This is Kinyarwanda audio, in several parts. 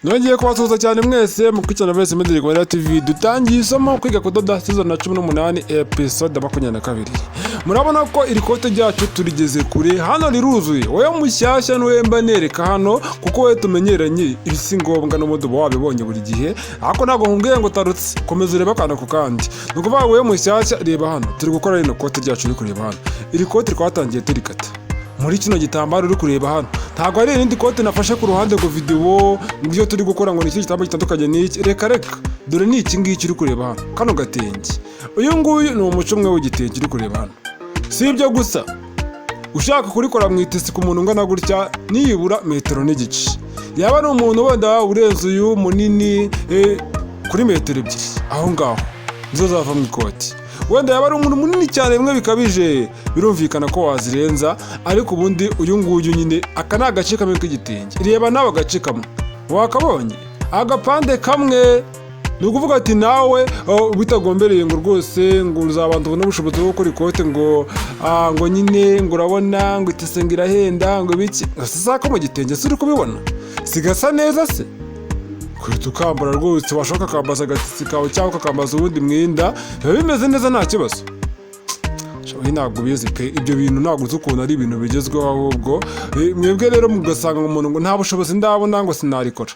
Nongeye kubasuhuza cyane mwese mukurikirana Voice Media Rwanda TV. Dutangiye isomo kwiga kudoda season ya 18 episode 22. Murabona ko iri kote ryacu turigeze kure, hano riruzuye. Wowe mushyashya nuwemba nereka hano kuko we tumenyeranye ibisi ngombwa no mudubo wabibonye buri gihe. Ako nago nkubwiye ngo tarutse komeza ureba kana ku kandi. Nukuvuga wowe mushyashya reba hano. Turi gukora rino kote ryacu uri kureba hano. Iri kote twatangiye turikata. Muri kino gitambaro uri kureba hano ntago ari irindi kote nafashe ku ruhande ngo video nibyo turi gukora ngo ni iki gitambaro gitandukanye n'iki. Reka dore ni iki ngiki uri kureba hano, kano gatenge. Uyu nguyu ni umuco umwe w'igitenge uri kureba hano. Si ibyo gusa, ushaka kurikora mu itesi ku muntu ungana gutya niyibura metero n'igice. Yaba ari umuntu wenda urenze uyu munini kuri metero 2 aho ngaho nizo zava mu ikoti. Wenda yaba ari umuntu munini cyane bimwe bikabije birumvikana ko wazirenza, ariko ubundi uyu nguyu nyine aka ni agace kamwe k'igitenge. Reba nawe agace kamwe wakabonye, agapande kamwe. Ni ukuvuga ati nawe bitagombereye ngo rwose ngo uzabantu ubone ubushobozi bwo gukora ikote ngo nyine ngo urabona ngo itese ngo irahenda ngo biki. Sasa mu gitenge suri kubibona sigasa neza se kwita ukambara rwose, washoka kambaza agatisi kawe cyangwa ukambaza ubundi mwenda biba bimeze neza nta kibazo. Shabaye ntabwo bizi pe, ibyo bintu ntabwo uzi ukuntu ari ibintu bigezweho, ahubwo mwebwe rero mugasanga umuntu ngo nta bushobozi ndabona ngo sinarikora,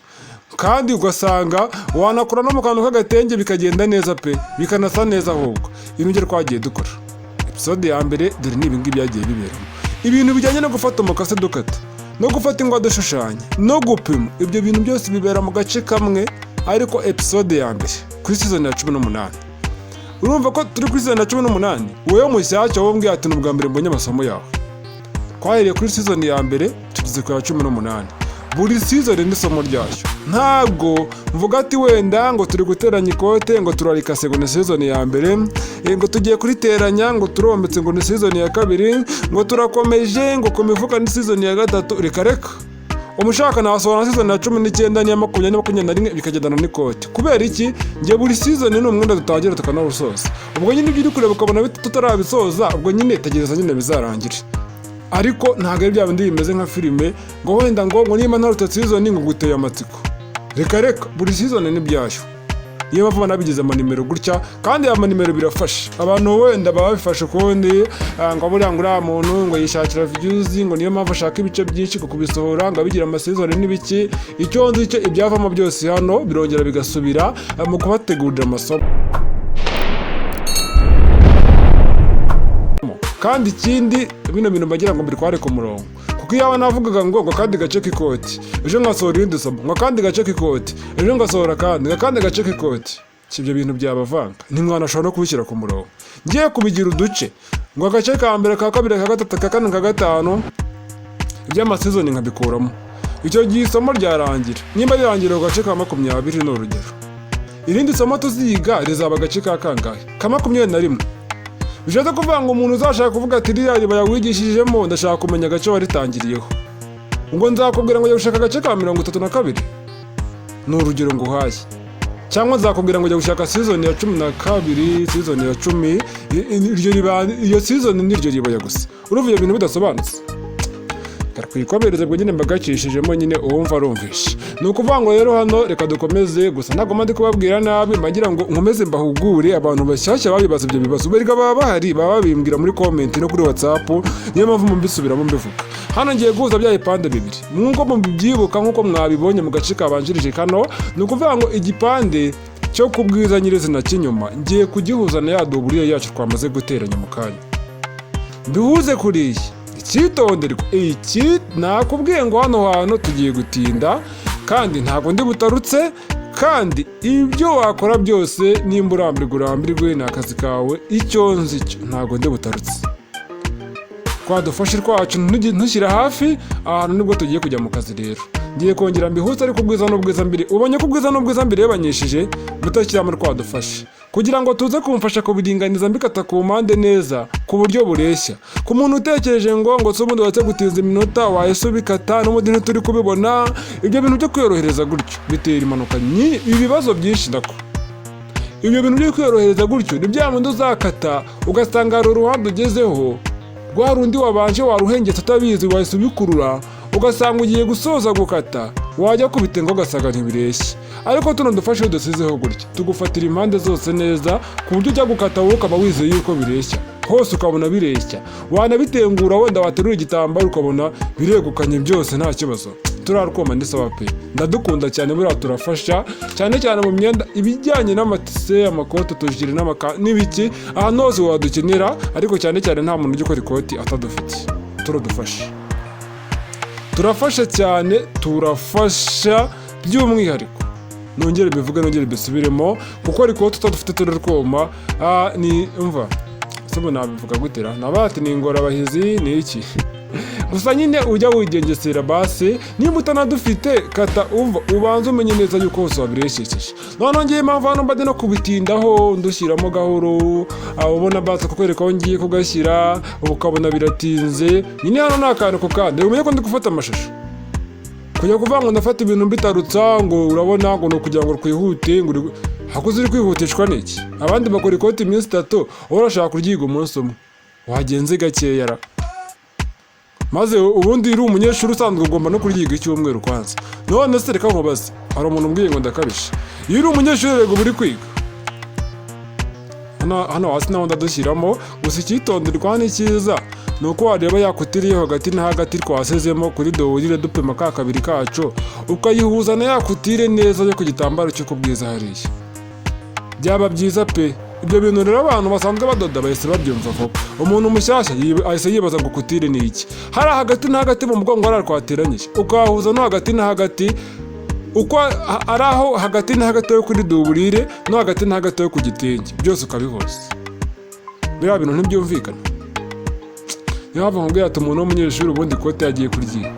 kandi ugasanga wanakora no mu kantu k'agatenge bikagenda neza pe, bikanasa neza. Ahubwo ibintu twagiye dukora episode ya mbere dore ni ibingibi byagiye biberamo, ibintu bijyanye no gufata umukase dukata no gufata ingwa dushushanya no gupima. Ibyo bintu byose bibera mu gace kamwe, ariko episode ya mbere kuri season ya 18. Urumva ko turi kuri season ya 18. Wowe mushyashya wowe ati n'ubwa mbere mbonye amasomo yawe. Twahereye kuri season ya mbere tugeze ku ya 18. Buri season n'isomo ryayo. Ntabwo mvuga ati wenda ngo turi guteranya ikote ngo turarikase ngo ni season ya mbere, ngo tugiye kuriteranya ngo turombetse ngo ni season ya kabiri, ngo turakomeje ngo kumivuka ni season ya gatatu. Reka umushaka nasohora season ya 19 n'iya 20 bikagendana n'ikote. Kubera iki? Ngiye buri season ni umwenda tutagira tukanawusoza. Ubwo nyine ibyo uri kureba ukabona tutarabisoza, ubwo nyine tegereza nyine bizarangire. Ariko ntabwo ari bya bindi bimeze nka filime ngo wenda ngo niba ntarutse season ngo guteye amatsiko. Reka buri season ni byayo. Iyo mpamvu banabigize amanimero gutya, kandi amanimero birafasha abantu wenda baba bifashe kundi ngo buriya ngo uriya muntu ngo yishakira views, ngo niyo mpamvu ashaka ibice byinshi kubisohora ngo abigira amasezerano n'ibiki. Icyo nzi cyo ibyavamo byose hano birongera bigasubira mu kubategurira amasomo. Kandi ikindi bino bintu bagira ngo mbirware ku murongo, kuko iyo navugaga ngo kandi gace k'ikoti ejo ngasohora irindi somo ngo kandi gace k'ikoti ejo ngasohora kandi gace k'ikoti, ibyo bintu byabavanga. Ntimwana ashobora no kubishyira ku murongo. Ngiye kubigira uduce ngo agace ka mbere ka kabiri ka gatatu ka kane ka gatanu iby'amasezoni nkabikuramo. Icyo gihe isomo ryarangira. Nimba rirangira ku gace ka 20 ni urugero, irindi somo tuziga rizaba agace ka kangahe ka 21. Bishatse kuvuga ngo umuntu uzashaka kuvuga ati ririya riba yawigishijemo ndashaka kumenya agace waritangiriyeho, ngo nzakubwira ngo jya gushaka agace ka 32 ni urugero nguhaye, cyangwa nzakubwira ngo jya gushaka season ya 12 season ya 10 iryo riba iyo season niryo riba gusa. Uruvuye ibintu bidasobanutse kwikomereza bwo nyine mbagacishijemo nyine uwumva arumvisha. Ni ukuvuga ngo rero hano reka dukomeze, gusa ntabwo ndi kubabwira nabi, mbagira ngo nkomeze mbahugure abantu bashyashya babibaza ibyo bibazo. Berega baba bahari, baba babimbwira muri comment no kuri WhatsApp, niyo mpamvu mbisubiramo mbivuga. Hano ngiye guhuza bya ipande bibiri nk'uko mubyibuka nk'uko mwabibonye mu gace kabanjirije kano. Ni ukuvuga ngo igipande cyo kubwiza nyirizina cy'inyuma ngiye kugihuza na ya doburiye yacu twamaze guteranya mu kanya. Mbihuze kuri iyi cyitonderwa. Iki nakubwiye ngo hano hantu tugiye gutinda, kandi ntabwo ndi butarutse, kandi ibyo wakora byose nimba urambirwe ni akazi kawe. Icyo nzi cyo ntabwo ndi butarutse. Twadufashe twacu ntushyira hafi ahantu nibwo tugiye kujya mu kazi. Rero ngiye kongera mbihutse, ariko ubwiza n'ubwiza mbere ubonye ko ubwiza n'ubwiza mbere yabanyishije mutashyiramo twadufashe, kugira ngo tuze kumfasha kubiringaniza mbikata ku mpande neza ku buryo bureshya. Ku muntu utekereje ngo se ubundi watse gutinza iminota wahise ubikata n'ubundi ntituri kubibona, ibyo bintu byo kwiyorohereza gutyo bitera impanuka ibibazo byinshi. Ndako ibyo bintu byo kwiyorohereza gutyo ni bya muntu uzakata ugasanga hari uruhande ugezeho rwa rundi wabanje waruhengetse utabizi wahise ubikurura, ugasanga ugiye gusoza gukata wajya kubitenga ugasaga ntibireshya. Ariko tuno dufashe iyo dusizeho gutya tugufatira impande zose neza ku buryo ujya gukata wowe ukaba wizeye yuko bireshya hose ukabona bireshya. Wanabitengura wenda waterura igitambaro ukabona biregukanye byose nta kibazo. Turarwoma ndisaba pe, ndadukunda cyane, buriya turafasha cyane cyane mu myenda ibijyanye n'amatise, amakote, tujire n'ibiki, ahantu hose wadukenera. Ariko cyane cyane nta muntu ujya ukora ikoti atadufite. Turadufasha, turafasha cyane, turafasha by'umwihariko. Nongere bivuge, nongere bisubiremo, kuko ikoti utadufite turarwoma. Ni umva sebo nabivuga gutera nabati ni ingorabahizi ni iki gusa nyine ujya wigengesera base. Niba utanadufite kata umva ubanza umenye neza yuko hose wabiresheje. None ngiye impamvu hano mbade no kubitindaho ndushyiramo gahoro, ubona base kukwereka aho ngiye kugashyira ukabona biratinze. Nyine hano n'akantu ko kandi umenye ko ndi gufata amashusho, kujya kuvuga ngo ndafata ibintu mbitarutsa ngo urabona ngo no kugira ngo kwihute ngo hakuze uri kwihutishwa n'iki. Abandi bakora ikoti iminsi 3 urashaka kuryiga umunsi umwe, wagenze gakeya ra maze ubundi uri umunyeshuri usanzwe ugomba no kuryiga icyumweru kwanza. None se reka nkubaze, hari umuntu umbwiye ngo ndakabisha. Iyo uri umunyeshuri rego buri kwiga hano hasi naho ndadushyiramo, gusa icyitonderwa ni cyiza nuko wareba yakutiriye hagati na hagati twasezemo kuri dowurire dupima ka kabiri kacu ukayihuza na yakutire neza yo ku gitambaro cyo kubwiza hariya, byaba byiza pe. Ibyo bintu rero abantu basanzwe badoda bahise babyumva vuba. Umuntu mushyashya ahise yibaza ngo kutire ni iki. Hari hagati na hagati mu mugongo hararwateranyije ukahuza no hagati na hagati, uko ari aho hagati na hagati yo kuri dowurire no hagati na hagati yo ku gitenge, byose ukabihuza. Biriya bintu ntibyumvikana. Niyo nkubwira ati umuntu w'umunyeshuri ubundi ikote yagiye kuryiga.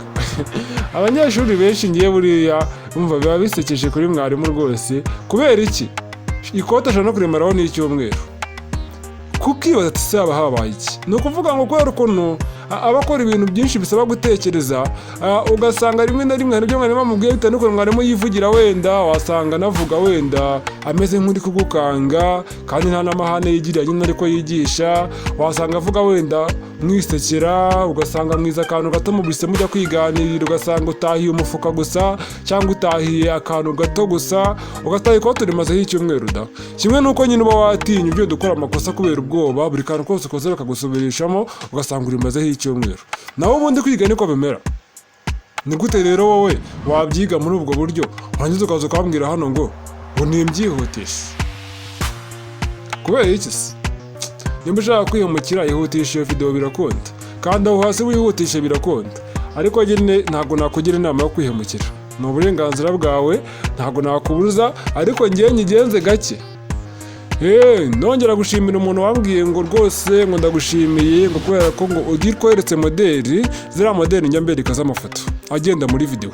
Abanyeshuri benshi ngiye buriya umva biba bisekeje kuri mwarimu rwose. Kubera iki? Ikote ashobora no kuremaraho n'icyumweru. Kukibaza ati se haba habaye iki? Ni ukuvuga ngo kubera ukuntu abakora ibintu byinshi bisaba gutekereza, ugasanga rimwe na rimwe ibyo mwarimu amubwiye bitandukanye mwarimu yivugira, wenda wasanga navuga wenda ameze nk'uri kugukanga kandi nta n'amahane yigirira nyine ariko yigisha. Wasanga avuga wenda mwisekera, ugasanga mwiza akantu gato mubise mujya kwiganirira, ugasanga utahiye umufuka gusa cyangwa utahiye akantu gato gusa, ugataha ikote rimazeho icyumweru da. Kimwe nuko nyine uba watinya ibyo dukora amakosa kubera ubwoba, buri kantu kose ukoze bakagusubirishamo ugasanga urimazeho icyumweru. Nawe ubundi kwiga niko bimera. Ni gute rero wowe wabyiga muri ubwo buryo wangiza ukaza ukambwira hano ngo nimbyihutishe? Kubera iki se? Nimba ushaka kwihumukira yihutisha iyo video birakunda, kandi aho hasi wihutishe birakunda. Ariko nyine ntabwo nakugira inama yo kwihumukira, ni uburenganzira bwawe, ntabwo nakubuza, ariko ngiye nyigenze gake. Nongera gushimira umuntu wambwiye ngo rwose ngo ndagushimiye ngo kubera ko ngo ugiye kweretse modeli, ziriya modeli njya mbereka z'amafoto agenda muri video.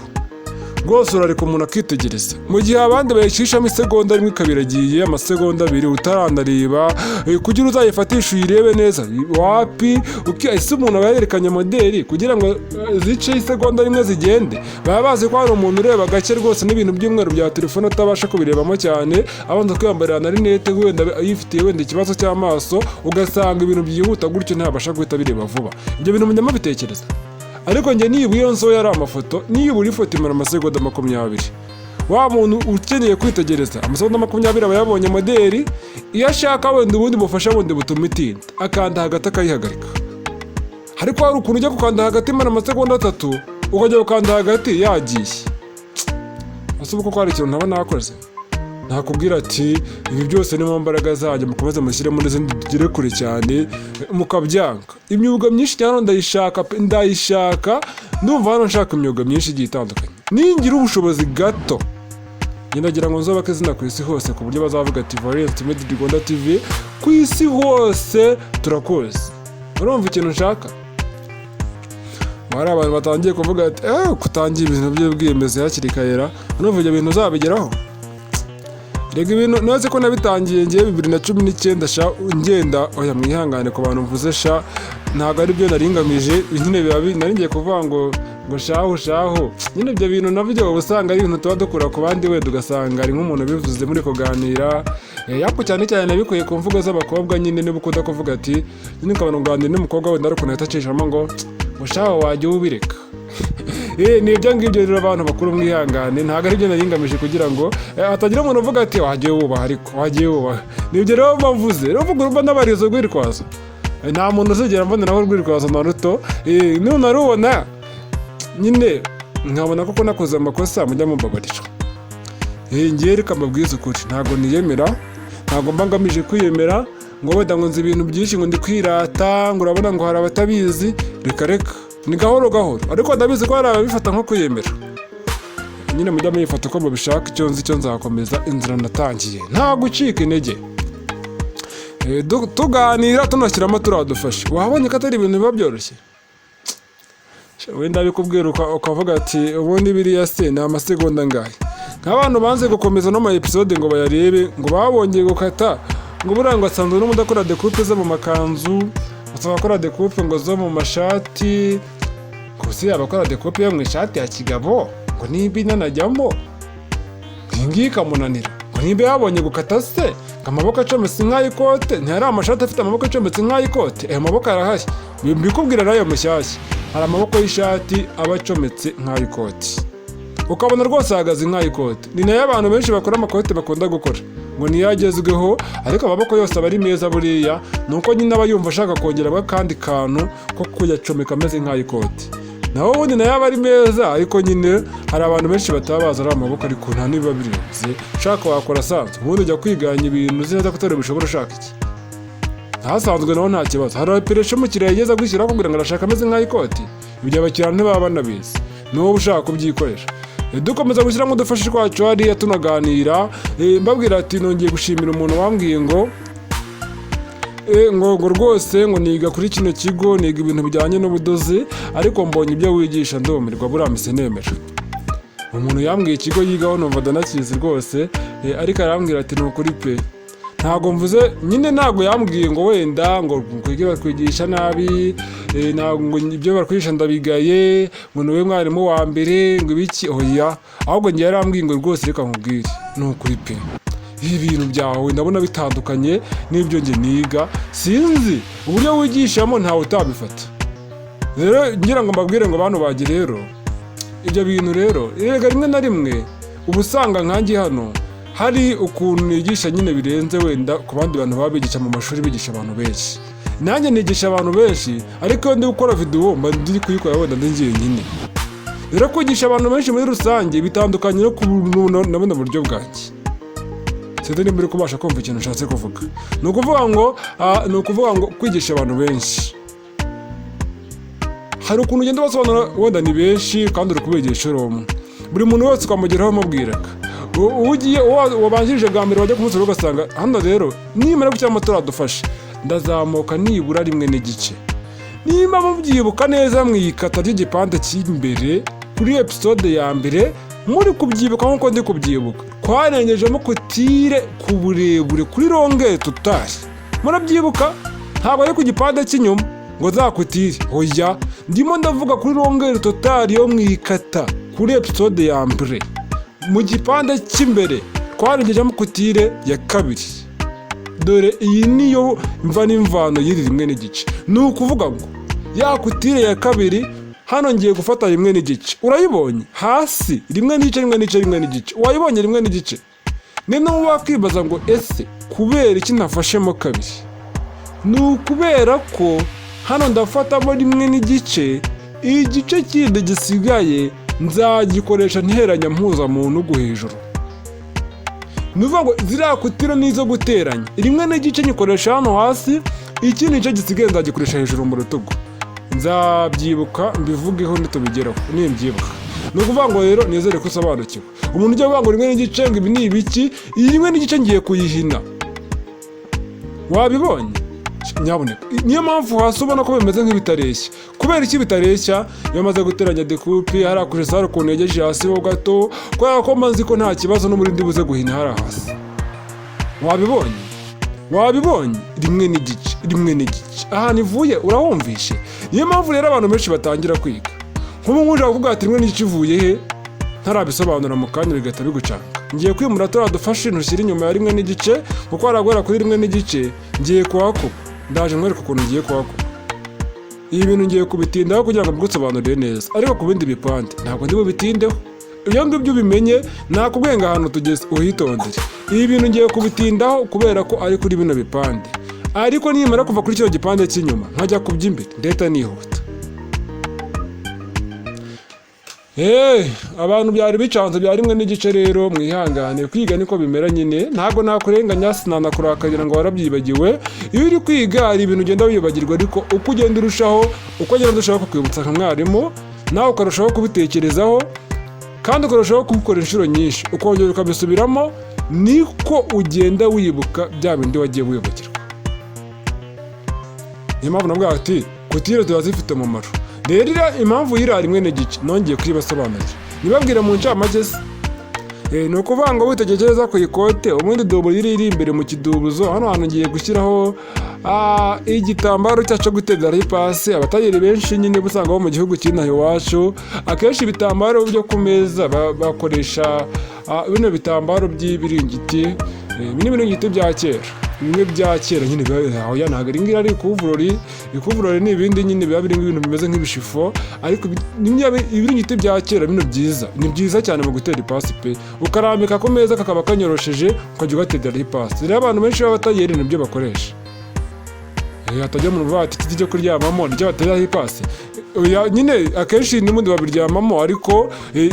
Rwose urareka umuntu akitegereza, mu gihe abandi bayicishamo isegonda rimwe ikabiragiye amasegonda 2 utaranareba kugira uzayifatisha uyirebe neza. Wapi ese umuntu abayerekanye modeli kugira ngo zice isegonda rimwe zigende? Baba bazi ko hari umuntu ureba gake rwose n'ibintu by'umweru bya telefone atabasha kubirebamo cyane, abanza kwiyambarira na rinete wenda yifitiye wenda ikibazo cy'amaso, ugasanga ibintu byihuta gutyo ntabasha guhita bireba vuba. Ibyo bintu munyama bitekereza. Ariko njye niba iyo nso yari amafoto, niba uri foto imara amasegonda 20, wa muntu ukeneye kwitegereza amasegonda 20 aba yabonye modeli. Iyo ashaka wenda ubundi bufasha bundi butuma itinda, akanda hagati akayihagarika. Ariko hari ukuntu ujya gukanda hagati imara amasegonda 3 ukajya gukanda hagati yagiye. Asubuka ko hari ikintu ntaba nakoze. Nakubwira ati ibi byose ni mu mbaraga zanjye, mukomeze mushyiremo n'izindi tugere kure cyane mukabyanga. Imyuga myinshi cyane ndayishaka, ndumva hano nshaka imyuga myinshi igiye itandukanye. Ningira ubushobozi gato ngira ngo nzobake izina ku isi hose ku buryo bazavuga ati Valens Media Rwanda TV ku isi hose turakoze. Urumva ikintu nshaka? Hari abantu batangiye kuvuga ati kutangira ibintu by'ubwiyemezi hakiri kare, urumva ibyo bintu uzabigeraho? Rega ibintu noze ko nabitangiye ngiye 2019 ngenda oya mwihangane ku bantu mvuze ntago ari byo naringamije. Nyine nari ngiye kuvuga ngo shaho nyine ibyo bintu nabyo ubusanga ari ibintu tuba dukura ku bandi wenda ugasanga ari nk'umuntu bivuze muri kuganira. Yako cyane cyane nabikuye ku mvugo z'abakobwa, nyine niba ukunda kuvuga ati nyine ukabona uganira n'umukobwa wenda ariko nahita acishamo ngo shaho wajya ubireka. ni ibyo ngibyo rero abantu bakuru mwihangane, ntabwo ari byo nari ngamije kugira ngo hatagira umuntu uvuga ati wagiye wubaha, ariko wagiye wubaha. Nibyo rero bavuze rero, uvuga urumva n'abarizo rwirikwazo, nta muntu uzigera mboneraho rwirikwazo na ruto. Nunarubona nyine nkabona koko nakoze amakosa, mujya mumbabarira. Ngiye reka mbabwize ukuri, ntabwo niyemera, ntabwo mba ngamije kwiyemera ngo wenda ngo nzi ibintu byinshi ngo ndi kwirata, ngo urabona ngo hari abatabizi. Reka ni gahoro gahoro, ariko ndabizi ko hari ababifata nko kwiyemera. Nyine mujya muyifata uko mubishaka, icyo nzi cyo nzakomeza inzira natangiye, nta gucika intege. Tuganira tunashyiramo turadufashe. Wabonye ko atari ibintu biba byoroshye, wenda bikubwira ukavuga ati ubundi biriya se ni amasegonda ngahe. Nk'abantu banze gukomeza no ma episode ngo bayarebe, ngo babonye gukata, ngo buranga asanzwe n'umuntu akora decoupe zo mu makanzu, asaba akora decoupe ngo zo mu mashati, gusa abakora decoupe yo mu ishati ya kigabo ngo nimba inanajyamo ngingi kamunanira, ngo nimba yabonye gukata se amaboko acometse nk'ayikote, ntihari amashati afite amaboko acometse nk'ayikote. Ayo maboko arahari, mbikubwira nayo mushyashya, hari amaboko y'ishati aba acometse nk'ayikote, ukabona rwose ahagaze nk'ayikote. Ni nayo abantu benshi bakora amakote bakunda gukora, ngo niyo agezweho, ariko amaboko yose aba ari meza. Buriya ni uko nyine aba yumva ashaka kongeramo akandi kantu ko kuyacomeka ameze nk'ayikote, naho ubundi nayo aba ari meza. Ariko nyine hari abantu benshi batabaza ari amaboko, ariko nta niba birenze. Ushaka wakora asanzwe, ubundi ujya kwiganya ibintu uzi neza ko utari bishobora. Ushaka iki ntasanzwe naho nta kibazo. Hari abaperesha umukiriya yigeze gushyiraho kugira ngo arashaka ameze nk'ayikoti, ibyo abakiriya ntibaba banabizi, ni wowe ushaka kubyikoresha. Dukomeza gushyiramo udufashe twacu hariya tunaganira. Mbabwira ati nongeye gushimira umuntu wambwiye ngo rwose ngo niga kuri kino kigo, niga ibintu bijyanye n'ubudozi, ariko mbonye ibyo wigisha ndumirwa, buriya mise nemera. Umuntu yambwiye ikigo yigaho numva ndanakizi rwose, ariko arambwira ati ni ukuri pe, ntabwo mvuze nyine, ntabwo yambwiye ngo wenda ngo batwigisha nabi, ntabwo ibyo bakwigisha ndabigaye, ngo niwe mwarimu wa mbere, ngo ibiki, oya. Ahubwo ngiye yarambwiye ngo rwose reka nkubwire, ni ukuri pe, ibi bintu byawe ndabona bitandukanye n'ibyo nge niga, sinzi uburyo wigishamo ntawe utabifata. Rero ngira ngo mbabwire ngo bantu bagi rero, ibyo bintu rero erega rimwe na rimwe uba usanga nkanjye hano hari ukuntu nigisha nyine birenze wenda ku bandi bantu baba bigisha mu mashuri bigisha abantu benshi. Nanjye nigisha abantu benshi, ariko iyo ndi gukora video mba ndi kuyikora wenda ndi njyenyine. Rero kwigisha abantu benshi muri rusange bitandukanye no kubona buryo bwanjye. Sede nimba uri kubasha kumva ikintu nshatse kuvuga. Ni ukuvuga ngo kwigisha abantu benshi, hari ukuntu ugenda basobanura wenda ni benshi kandi uri kubigisha rumwe, buri muntu wese ukamugeraho umubwiraga. Ugiye wabanjirije bwa mbere wajya kumusura ugasanga hano rero nimara gushyiramo turadufashe, ndazamuka nibura 1.5. Nimba mubyibuka neza mwikata ry'igipande cy'imbere kuri episode ya mbere, muri kubyibuka nkuko ndi kubyibuka, twarengejemo kutire ku burebure kuri longueur totale. Murabyibuka? Ntabwo ari ku gipande cy'inyuma ngo zakutire, oya, ndimo ndavuga kuri longueur totale yo mwikata kuri episode ya mbere. Mu gipande cy'imbere twarengejemo kutire ya kabiri. Dore iyi niyo mva n'imvano y'iri 1.5. Ni ukuvuga ngo ya kutire ya kabiri hano ngiye gufata 1.5. Urayibonye hasi 1.5. Wayibonye 1.5. None wakwibaza ngo ese kubera iki nafashemo kabiri? Ni ukubera ko hano ndafatamo 1.5, igice kindi gisigaye nzagikoresha nteranya mpuzamuntu go hejuru. Nuvuga ngo ziriya kutire nizo guteranya, 1.5 nyikoresha hano hasi, ikindi gice gisigaye nzagikoresha hejuru mu rutugu. Nzabyibuka mbivugeho nitubigeraho nimbyibuka. Ni ukuvuga ngo rero nizere ko usobanukiwe. Umuntu ujya avuga ngo 1.5 ngo ibi ni ibiki, iyi 1.5 ngiye kuyihina. Wabibonye? Nyaboneka. Niyo mpamvu hasi ubona ko bimeze nk'ibitareshya. Kubera iki bitareshya? Iyo maze guteranya decoupe harakuje saro ku ntegeje hasi ho gato, kubera ko manzi ko nta kibazo no muri ndibuze guhina hari hasi. Wabibonye 1.5. Aha nivuye urahumvishe. Niyo mpamvu rero abantu benshi batangira kwiga. Nk'ubu nkuje kuvuga ati 1.5 ivuye he? Ntarabisobanura mu kanya bigata bigucanga. Ngiye kwimura turadufashe ntushyira inyuma ya 1.5, kuko aragora kuri 1.5, ngiye kuhakuba. Ndaje mwereka ukuntu ngiye kuhakuba. ibi bintu ngiye kubitindaho kugira ngo mbigusobanurire neza, ariko ku bindi bipande ntabwo ndi bubitindeho. Ibyo ngibyo ubimenye, nakubwenga ahantu tugeze uhitondere. Ibi bintu ngiye kubitindaho kubera ko ari kuri bino bipande, ariko nimara kuva kuri cyo gipande cy'inyuma nkajya kuby'imbere ndahita nihuta. Abantu byari bicanze bya rimwe n'igice rero mwihangane, kwiga niko bimera nyine, ntabwo nakurenganya sinanakurakarira ngo warabyibagiwe. Iyo uri kwiga hari ibintu ugenda wibagirwa, ariko uko ugenda urushaho kukwibutsa nka mwarimu, nawe ukarushaho kubitekerezaho kandi ukarushaho kubikora inshuro nyinshi, ukongera ukabisubiramo, niko ugenda wibuka bya bindi wagiye wibagirwa. Niyo mpamvu navuga ati kutire tuba zifite umumaro. Rero impamvu y'ira rimwe n'igice nongeye kuyibasobanurira, nibabwira mu ncamake se. Ni ukuvuga ngo witegereza ku ikote, ubundi dobo iri imbere mu kidubuzo, hano hantu ngiye gushyiraho igitambaro cyo gutegeraho ipasi. Abatageri benshi nyine busanga bo mu gihugu cy'inaha iwacu, akenshi ibitambaro byo ku meza bakoresha bino bitambaro by'ibiringiti, n'ibiringiti bya kera, bimwe bya kera nyine oya ntabwo ari ngira ari ikuvurori ni ibindi nyine biba birimo ibintu bimeze nk'ibishifo, ariko ibiringiti bya kera bino byiza, ni byiza cyane mu gutera ipasi pe, ukarambika ku meza kakaba kanyorosheje ukajya ugategeraho ipasi. Rero abantu benshi b'abatageri nibyo bakoresha, hatajya mu ruvati iki cyo kuryamamo nicyo bateraho ipasi. Nyine akenshi n'ubundi babiryamamo, ariko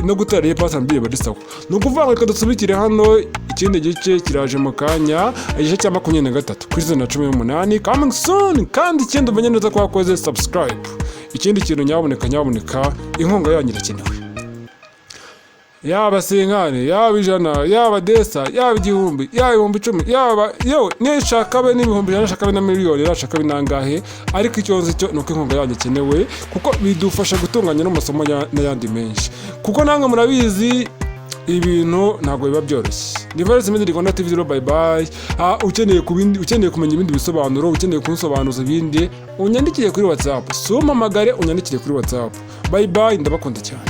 no gutera ipasi nabyo biba ari sawa. Ni ukuvuga ngo reka dusubikire hano, ikindi gice kiraje mu kanya, igice cya 23 kuri 18 coming soon. Kandi ikindi umenye neza ko wakoze subscribe. Ikindi kintu nyaboneka inkunga yanyu irakenewe, yaba senkane, yaba ijana, yaba desa, yaba igihumbi, yaba ibihumbi 10, yaba nishaka be n'ibihumbi 100, nashaka be na miliyoni, nashaka be nangahe, ariko icyo nzi cyo nuko inkunga yanyu ikenewe, kuko bidufasha gutunganya n'amasomo n'ayandi menshi, kuko namwe murabizi ibintu ntabwo biba byoroshye. Ni Valens Media Rwanda TV, bye bye. Ukeneye kumenya ibindi bisobanuro, ukeneye kunsobanuza ibindi, unyandikire kuri WhatsApp. Unyandikire kuri WhatsApp. Bye bye, ndabakunda cyane.